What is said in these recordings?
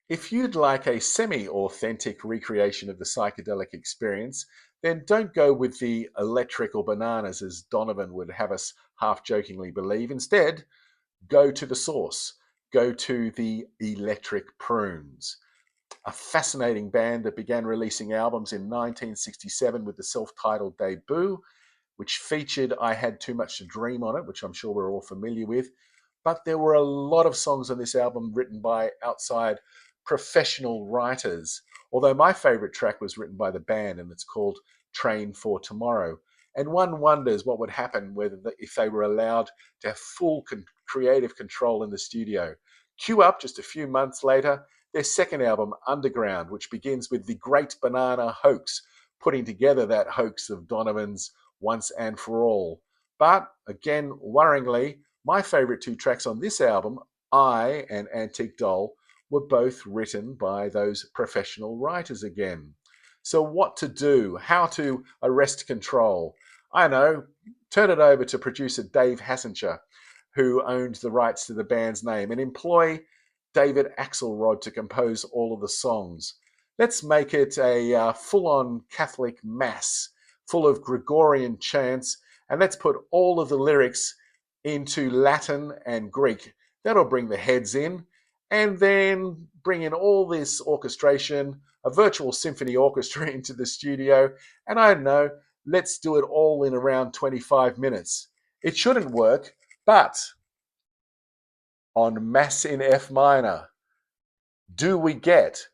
If you'd like a semi-authentic recreation of the psychedelic experience, then don't go with the electrical bananas as Donovan would have us half-jokingly believe. Instead, go to the source. Go to the Electric Prunes, a fascinating band that began releasing albums in 1967 with the self-titled debut, which featured I Had Too Much to Dream on it, which I'm sure we're all familiar with. But there were a lot of songs on this album written by outside professional writers. Although my favorite track was written by the band, and it's called Train for Tomorrow. And one wonders what would happen if they were allowed to have full creative control in the studio. Cue up just a few months later their second album, Underground, which begins with the Great Banana Hoax, putting together that hoax of Donovan's Once and For All. But again, worryingly, my favorite two tracks on this album, I and Antique Doll, were both written by those professional writers again. So what to do? How to arrest control? I know, turn it over to producer Dave Hassinger, who owned the rights to the band's name, and employ David Axelrod to compose all of the songs. Let's make it a full-on Catholic mass full of Gregorian chants, and let's put all of the lyrics into Latin and Greek. That'll bring the heads in, and then bring in all this orchestration, a virtual symphony orchestra into the studio, and I don't know, let's do it all in around 25 minutes. It shouldn't work, but on Mass in F minor, do we get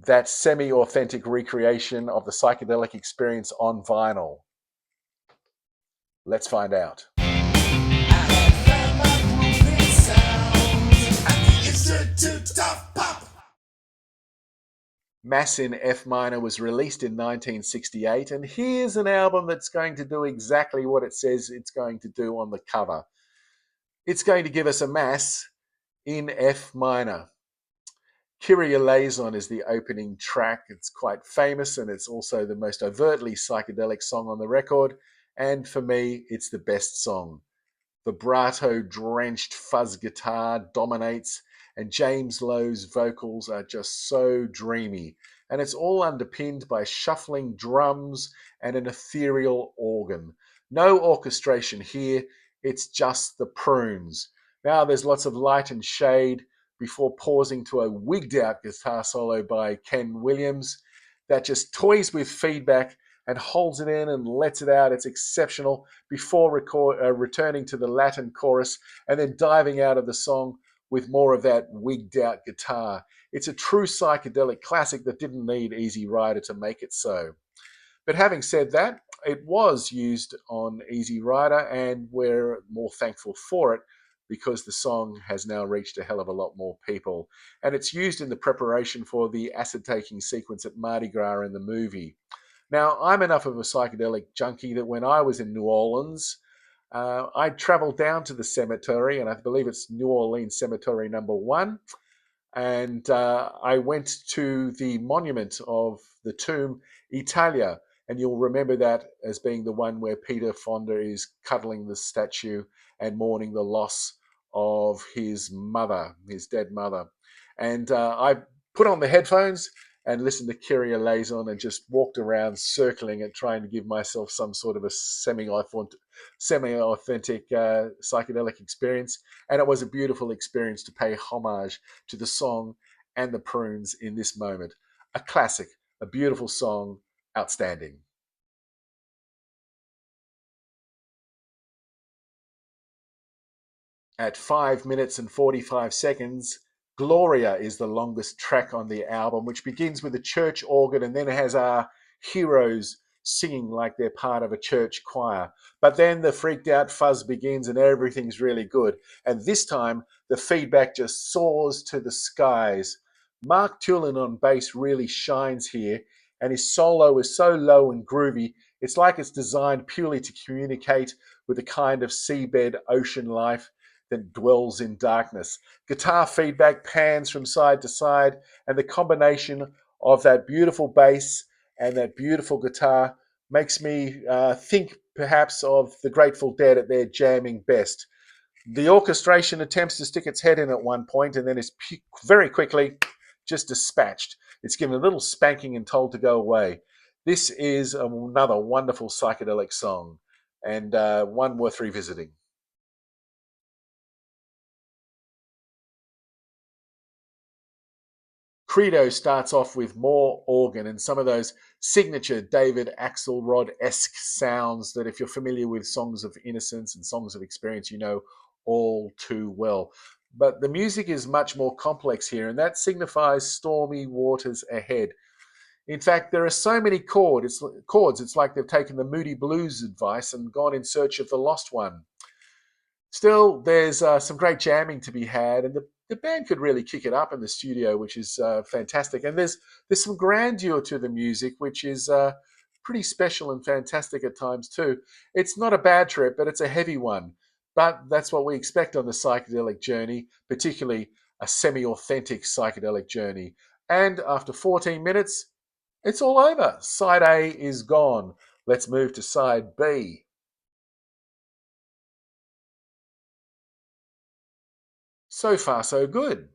that semi-authentic recreation of the psychedelic experience on vinyl? Let's find out. Mass in F minor was released in 1968, and here's an album that's going to do exactly what it says it's going to do on the cover. It's going to give us a Mass in F minor. Curio is the opening track. It's quite famous, and it's also the most overtly psychedelic song on the record, and for me, it's the best song. Vibrato-drenched fuzz guitar dominates, and James Lowe's vocals are just so dreamy. And it's all underpinned by shuffling drums and an ethereal organ. No orchestration here, it's just the prunes. Now there's lots of light and shade before pausing to a wigged-out guitar solo by Ken Williams that just toys with feedback and holds it in and lets it out. It's exceptional before returning to the Latin chorus and then diving out of the song with more of that wigged out guitar. It's a true psychedelic classic that didn't need Easy Rider to make it so. But having said that, it was used on Easy Rider, and we're more thankful for it because the song has now reached a hell of a lot more people. And it's used in the preparation for the acid-taking sequence at Mardi Gras in the movie. Now, I'm enough of a psychedelic junkie that when I was in New Orleans, I traveled down to the cemetery, and I believe it's New Orleans Cemetery #1, and I went to the monument of the tomb Italia, and you'll remember that as being the one where Peter Fonda is cuddling the statue and mourning the loss of his mother, his dead mother. And I put on the headphones and listened to Kyrie Lazon and just walked around circling and trying to give myself some sort of a semi-authentic psychedelic experience. And it was a beautiful experience to pay homage to the song and the prunes in this moment. A classic, a beautiful song, outstanding. At 5 minutes and 45 seconds, Gloria is the longest track on the album, which begins with a church organ and then it has our heroes singing like they're part of a church choir. But then the freaked out fuzz begins and everything's really good. And this time, the feedback just soars to the skies. Mark Tulin on bass really shines here, and his solo is so low and groovy, it's like it's designed purely to communicate with the kind of seabed ocean life that dwells in darkness. Guitar feedback pans from side to side, and the combination of that beautiful bass and that beautiful guitar makes me think perhaps of the Grateful Dead at their jamming best. The orchestration attempts to stick its head in at one point, and then is very quickly just dispatched. It's given a little spanking and told to go away. This is another wonderful psychedelic song, and one worth revisiting. Credo starts off with more organ and some of those signature David Axelrod esque sounds that, if you're familiar with Songs of Innocence and Songs of Experience, you know all too well. But the music is much more complex here, and that signifies stormy waters ahead. In fact, there are so many chords, it's like they've taken the Moody Blues advice and gone in search of the lost one. Still, there's some great jamming to be had, and the band could really kick it up in the studio, which is fantastic. And there's some grandeur to the music, which is pretty special and fantastic at times too. It's not a bad trip, but it's a heavy one. But that's what we expect on the psychedelic journey, particularly a semi-authentic psychedelic journey. And after 14 minutes, it's all over. Side A is gone. Let's move to side B. So far, so good.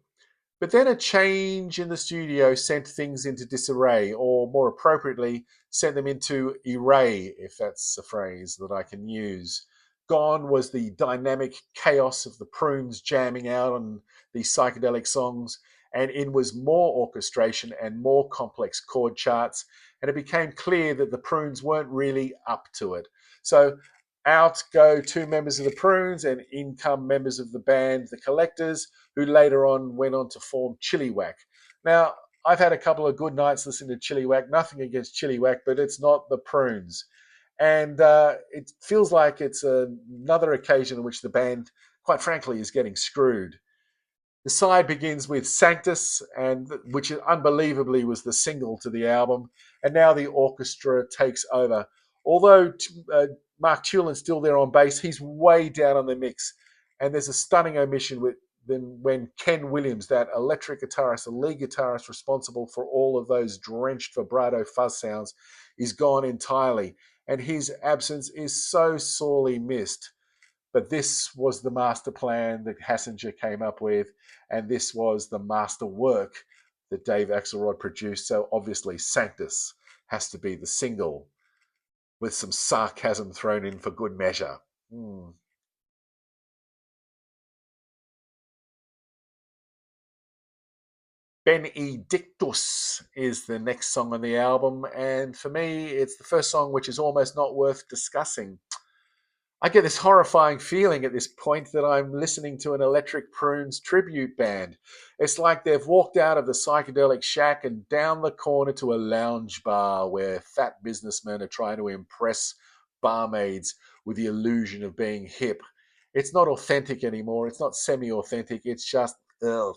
But then a change in the studio sent things into disarray, or more appropriately, sent them into array, if that's a phrase that I can use. Gone was the dynamic chaos of the Prunes jamming out on these psychedelic songs, and in was more orchestration and more complex chord charts, and it became clear that the Prunes weren't really up to it. So out go two members of the Prunes, and in come members of the band, the Collectors, who later on went on to form Chilliwack. Now, I've had a couple of good nights listening to Chilliwack. Nothing against Chilliwack, but it's not the Prunes. And it feels like it's another occasion in which the band, quite frankly, is getting screwed. The side begins with Sanctus, and which unbelievably was the single to the album, and now the orchestra takes over. Although Mark Tulin's still there on bass, he's way down on the mix, and there's a stunning omission with when Ken Williams, that electric guitarist, the lead guitarist responsible for all of those drenched vibrato fuzz sounds, is gone entirely, and his absence is so sorely missed. But this was the master plan that Hassinger came up with, and this was the master work that Dave Axelrod produced. So obviously, Sanctus has to be the single, with some sarcasm thrown in for good measure. Hmm. Benedictus is the next song on the album, and for me, it's the first song which is almost not worth discussing. I get this horrifying feeling at this point that I'm listening to an Electric Prunes tribute band. It's like they've walked out of the psychedelic shack and down the corner to a lounge bar where fat businessmen are trying to impress barmaids with the illusion of being hip. It's not authentic anymore. It's not semi authentic. It's just, ugh.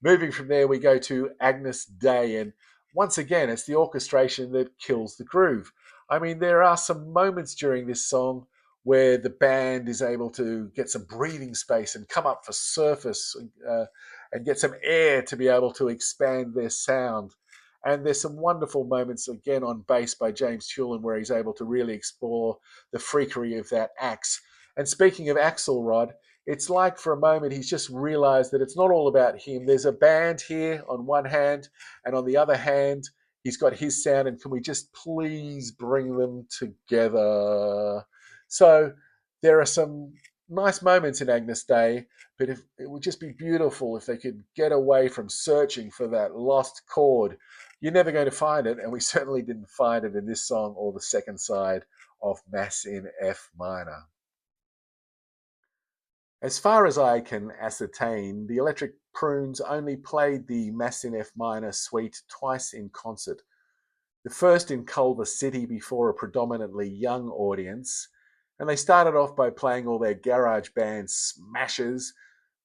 Moving from there, we go to Agnus Dei, and once again, it's the orchestration that kills the groove. I mean, there are some moments during this song where the band is able to get some breathing space and come up for surface and get some air to be able to expand their sound. And there's some wonderful moments again on bass by James Tulin where he's able to really explore the freakery of that axe. And speaking of Axelrod, it's like for a moment he's just realized that it's not all about him. There's a band here on one hand, and on the other hand, he's got his sound, and can we just please bring them together? So there are some nice moments in Agnus Dei, but if, it would just be beautiful if they could get away from searching for that lost chord. You're never going to find it, and we certainly didn't find it in this song or the second side of Mass in F minor. As far as I can ascertain, the Electric Prunes only played the Mass in F minor suite twice in concert. The first in Culver City before a predominantly young audience, and they started off by playing all their garage band smashes,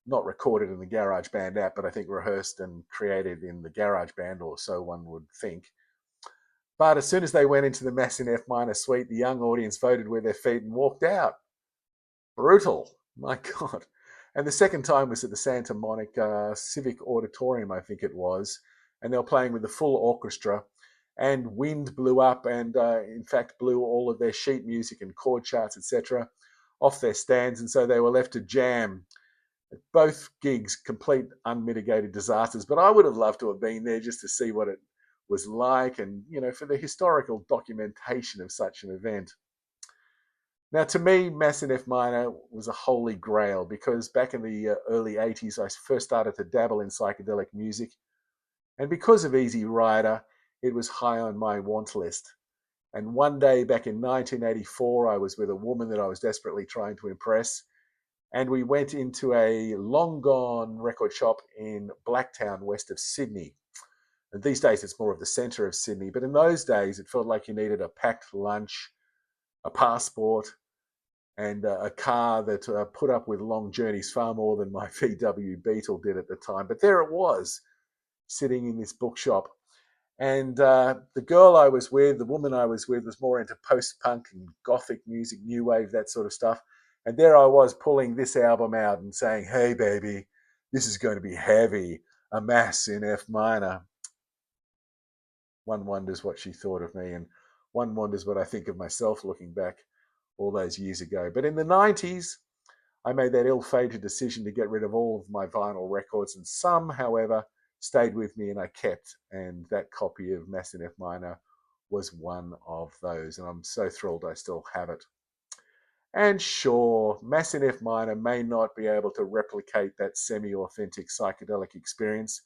not recorded in the garage band app, but I think rehearsed and created in the garage band, or so one would think. But as soon as they went into the Mass in F minor suite, the young audience voted with their feet and walked out. Brutal. My God. And the second time was at the Santa Monica Civic Auditorium, I think it was. And they were playing with the full orchestra. And wind blew up and, in fact, blew all of their sheet music and chord charts, etc., off their stands. And so they were left to jam. Both gigs, complete unmitigated disasters, but I would have loved to have been there just to see what it was like and, for the historical documentation of such an event. Now, to me, Mass in F minor was a holy grail because back in the early 80s, I first started to dabble in psychedelic music. And because of Easy Rider, it was high on my want list. And one day back in 1984, I was with a woman that I was desperately trying to impress. And we went into a long gone record shop in Blacktown, west of Sydney. And these days, it's more of the centre of Sydney. But in those days, it felt like you needed a packed lunch, a passport, and a car that put up with long journeys far more than my VW Beetle did at the time. But there it was, sitting in this bookshop. And the girl I was with, the woman I was with, was more into post-punk and gothic music, new wave, that sort of stuff. And there I was pulling this album out and saying, hey, baby, this is going to be heavy, a Mass in F minor. One wonders what she thought of me, and one wonders what I think of myself looking back all those years ago. But in the 90s, I made that ill-fated decision to get rid of all of my vinyl records, and some, however, stayed with me and I kept. And that copy of Mass in F minor was one of those, and I'm so thrilled I still have it. And sure, Mass in F minor may not be able to replicate that semi-authentic psychedelic experience,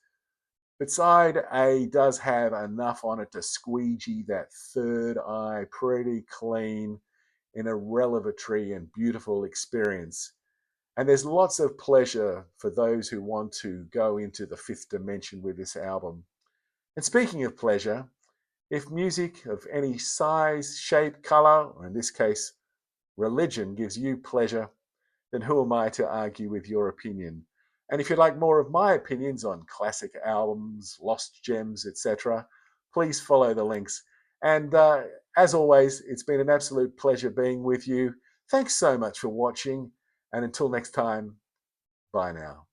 but side A does have enough on it to squeegee that third eye pretty clean in a revelatory and beautiful experience. And there's lots of pleasure for those who want to go into the fifth dimension with this album. And speaking of pleasure, if music of any size, shape, color, or in this case, religion gives you pleasure, then who am I to argue with your opinion? And if you'd like more of my opinions on classic albums, lost gems, etc., please follow the links. And as always, it's been an absolute pleasure being with you. Thanks so much for watching. And until next time, bye now.